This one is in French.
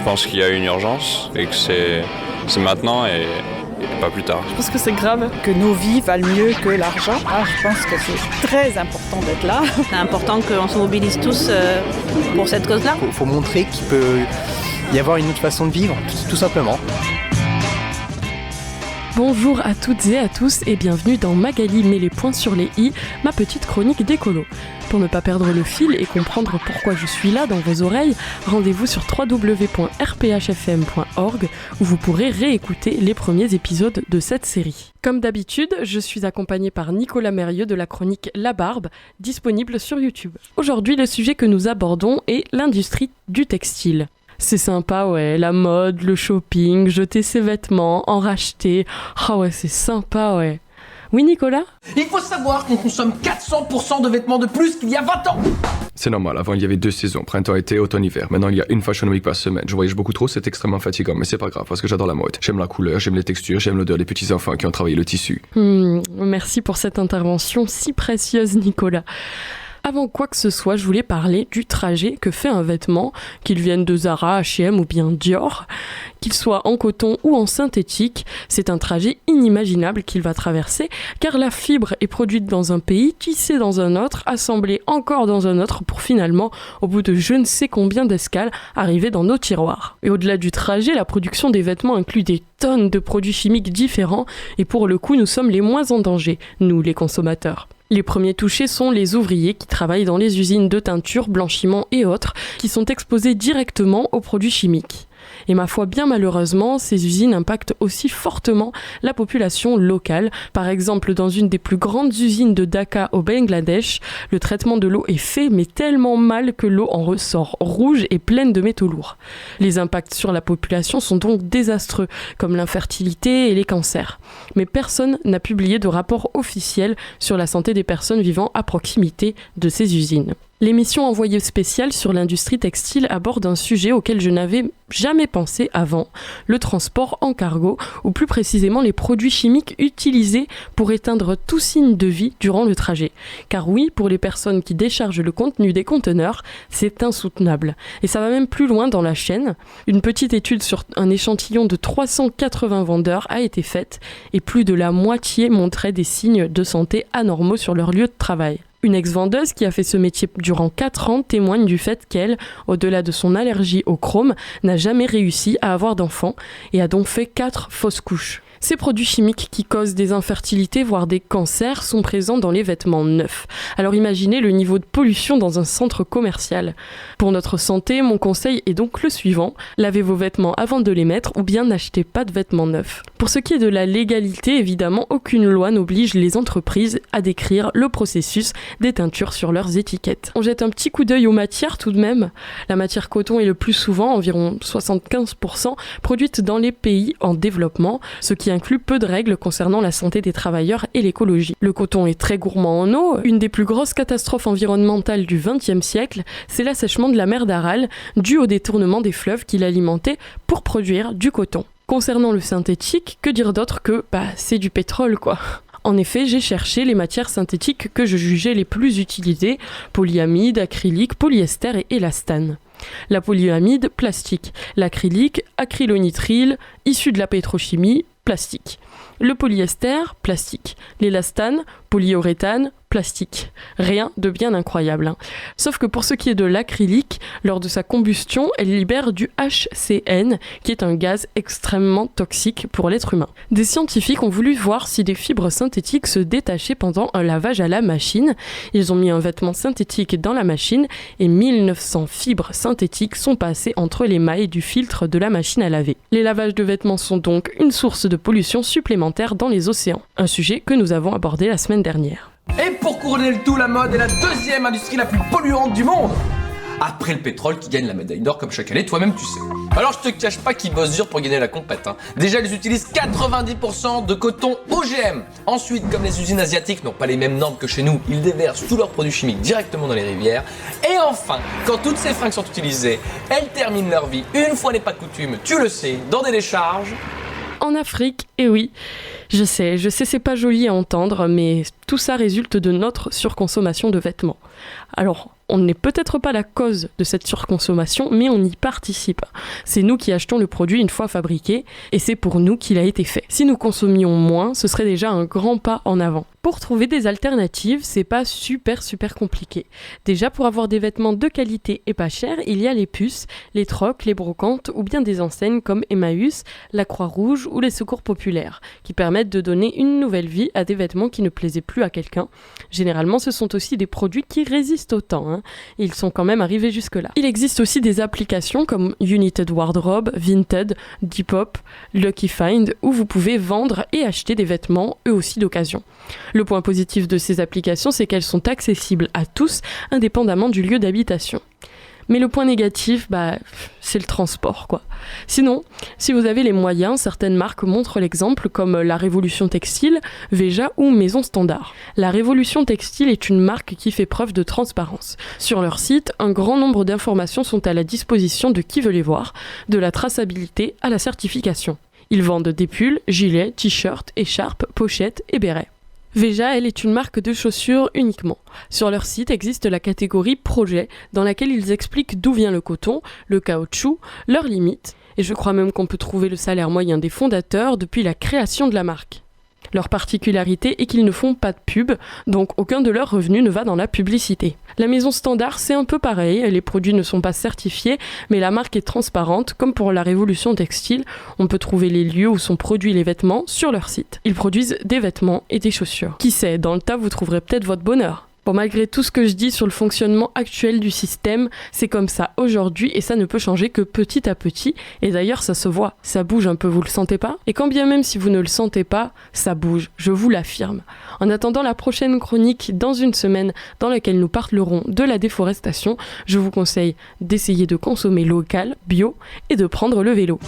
Je pense qu'il y a une urgence et que c'est maintenant et pas plus tard. Je pense que c'est grave. Que nos vies valent mieux que l'argent. Je pense que c'est très important d'être là. C'est important qu'on se mobilise tous pour cette cause-là. Il faut montrer qu'il peut y avoir une autre façon de vivre, tout simplement. Bonjour à toutes et à tous et bienvenue dans Magali met les points sur les i, ma petite chronique d'écolo. Pour ne pas perdre le fil et comprendre pourquoi je suis là dans vos oreilles, rendez-vous sur www.rphfm.org où vous pourrez réécouter les premiers épisodes de cette série. Comme d'habitude, je suis accompagnée par Nicolas Mérieux de la chronique La Barbe, disponible sur YouTube. Aujourd'hui, le sujet que nous abordons est l'industrie du textile. C'est sympa, ouais, la mode, le shopping, jeter ses vêtements, en racheter. Ah ouais, c'est sympa, ouais. Oui, Nicolas ? Il faut savoir qu'on consomme 400% de vêtements de plus qu'il y a 20 ans. C'est normal, avant il y avait 2 saisons, printemps-été, automne-hiver. Maintenant il y a une fashion week par semaine. Je voyage beaucoup trop, c'est extrêmement fatigant, mais c'est pas grave parce que j'adore la mode. J'aime la couleur, j'aime les textures, j'aime l'odeur des petits enfants qui ont travaillé le tissu. Merci pour cette intervention si précieuse, Nicolas. Avant quoi que ce soit, je voulais parler du trajet que fait un vêtement, qu'il vienne de Zara, H&M ou bien Dior. Qu'il soit en coton ou en synthétique, c'est un trajet inimaginable qu'il va traverser, car la fibre est produite dans un pays, tissée dans un autre, assemblée encore dans un autre, pour finalement, au bout de je ne sais combien d'escales, arriver dans nos tiroirs. Et au-delà du trajet, la production des vêtements inclut des tonnes de produits chimiques différents, et pour le coup, nous sommes les moins en danger, nous les consommateurs. Les premiers touchés sont les ouvriers qui travaillent dans les usines de teinture, blanchiment et autres, qui sont exposés directement aux produits chimiques. Et ma foi, bien malheureusement, ces usines impactent aussi fortement la population locale. Par exemple, dans une des plus grandes usines de Dhaka au Bangladesh, le traitement de l'eau est fait, mais tellement mal que l'eau en ressort rouge et pleine de métaux lourds. Les impacts sur la population sont donc désastreux, comme l'infertilité et les cancers. Mais personne n'a publié de rapport officiel sur la santé des personnes vivant à proximité de ces usines. L'émission Envoyé spécial sur l'industrie textile aborde un sujet auquel je n'avais jamais pensé avant, le transport en cargo, ou plus précisément les produits chimiques utilisés pour éteindre tout signe de vie durant le trajet. Car oui, pour les personnes qui déchargent le contenu des conteneurs, c'est insoutenable. Et ça va même plus loin dans la chaîne. Une petite étude sur un échantillon de 380 vendeurs a été faite et plus de la moitié montrait des signes de santé anormaux sur leur lieu de travail. Une ex-vendeuse qui a fait ce métier durant 4 ans témoigne du fait qu'elle, au-delà de son allergie au chrome, n'a jamais réussi à avoir d'enfant et a donc fait 4 fausses couches. Ces produits chimiques qui causent des infertilités, voire des cancers, sont présents dans les vêtements neufs. Alors imaginez le niveau de pollution dans un centre commercial. Pour notre santé, mon conseil est donc le suivant, lavez vos vêtements avant de les mettre ou bien n'achetez pas de vêtements neufs. Pour ce qui est de la légalité, évidemment, aucune loi n'oblige les entreprises à décrire le processus des teintures sur leurs étiquettes. On jette un petit coup d'œil aux matières tout de même. La matière coton est le plus souvent, environ 75%, produite dans les pays en développement, ce qui inclut peu de règles concernant la santé des travailleurs et l'écologie. Le coton est très gourmand en eau. Une des plus grosses catastrophes environnementales du XXe siècle, c'est l'assèchement de la mer d'Aral, dû au détournement des fleuves qui l'alimentaient pour produire du coton. Concernant le synthétique, que dire d'autre que c'est du pétrole quoi. En effet, j'ai cherché les matières synthétiques que je jugeais les plus utilisées, polyamide, acrylique, polyester et élastane. La polyamide, plastique. L'acrylique, acrylonitrile, issu de la pétrochimie, plastique. Le polyester, plastique. L'élastane, polyuréthane, plastique. Rien de bien incroyable. Sauf que pour ce qui est de l'acrylique, lors de sa combustion, elle libère du HCN, qui est un gaz extrêmement toxique pour l'être humain. Des scientifiques ont voulu voir si des fibres synthétiques se détachaient pendant un lavage à la machine. Ils ont mis un vêtement synthétique dans la machine et 1900 fibres synthétiques sont passées entre les mailles du filtre de la machine à laver. Les lavages de vêtements sont donc une source de pollution supplémentaire dans les océans. Un sujet que nous avons abordé la semaine dernière. Et pour couronner le tout, la mode est la deuxième industrie la plus polluante du monde. Après le pétrole qui gagne la médaille d'or comme chaque année, toi-même tu sais. Alors je te cache pas qu'ils bossent dur pour gagner la compète. Déjà ils utilisent 90% de coton OGM. Ensuite, comme les usines asiatiques n'ont pas les mêmes normes que chez nous, ils déversent tous leurs produits chimiques directement dans les rivières. Et enfin, quand toutes ces fringues sont utilisées, elles terminent leur vie, une fois n'est pas coutume, tu le sais, dans des décharges. En Afrique, et oui, je sais, c'est pas joli à entendre, mais tout ça résulte de notre surconsommation de vêtements. Alors, On n'est peut-être pas la cause de cette surconsommation, mais on y participe. C'est nous qui achetons le produit une fois fabriqué, et c'est pour nous qu'il a été fait. Si nous consommions moins, ce serait déjà un grand pas en avant. Pour trouver des alternatives, c'est pas super compliqué. Déjà, pour avoir des vêtements de qualité et pas chers, il y a les puces, les trocs, les brocantes ou bien des enseignes comme Emmaüs, la Croix-Rouge ou les Secours Populaires, qui permettent de donner une nouvelle vie à des vêtements qui ne plaisaient plus à quelqu'un. Généralement, ce sont aussi des produits qui résistent au temps. Ils sont quand même arrivés jusque-là. Il existe aussi des applications comme United Wardrobe, Vinted, Depop, Lucky Find, où vous pouvez vendre et acheter des vêtements, eux aussi d'occasion. Le point positif de ces applications, c'est qu'elles sont accessibles à tous, indépendamment du lieu d'habitation. Mais le point négatif, c'est le transport, quoi. Sinon, si vous avez les moyens, certaines marques montrent l'exemple comme la Révolution Textile, Veja ou Maison Standard. La Révolution Textile est une marque qui fait preuve de transparence. Sur leur site, un grand nombre d'informations sont à la disposition de qui veut les voir, de la traçabilité à la certification. Ils vendent des pulls, gilets, t-shirts, écharpes, pochettes et bérets. Veja, elle, est une marque de chaussures uniquement. Sur leur site existe la catégorie projet, dans laquelle ils expliquent d'où vient le coton, le caoutchouc, leurs limites, et je crois même qu'on peut trouver le salaire moyen des fondateurs depuis la création de la marque. Leur particularité est qu'ils ne font pas de pub, donc aucun de leurs revenus ne va dans la publicité. La Maison Standard, c'est un peu pareil, les produits ne sont pas certifiés, mais la marque est transparente, comme pour la Révolution Textile, on peut trouver les lieux où sont produits les vêtements sur leur site. Ils produisent des vêtements et des chaussures. Qui sait, dans le tas, vous trouverez peut-être votre bonheur. Bon, malgré tout ce que je dis sur le fonctionnement actuel du système, c'est comme ça aujourd'hui et ça ne peut changer que petit à petit. Et d'ailleurs, ça se voit, ça bouge un peu, vous le sentez pas ? Et quand bien même si vous ne le sentez pas, ça bouge, je vous l'affirme. En attendant la prochaine chronique dans une semaine dans laquelle nous parlerons de la déforestation, je vous conseille d'essayer de consommer local, bio et de prendre le vélo.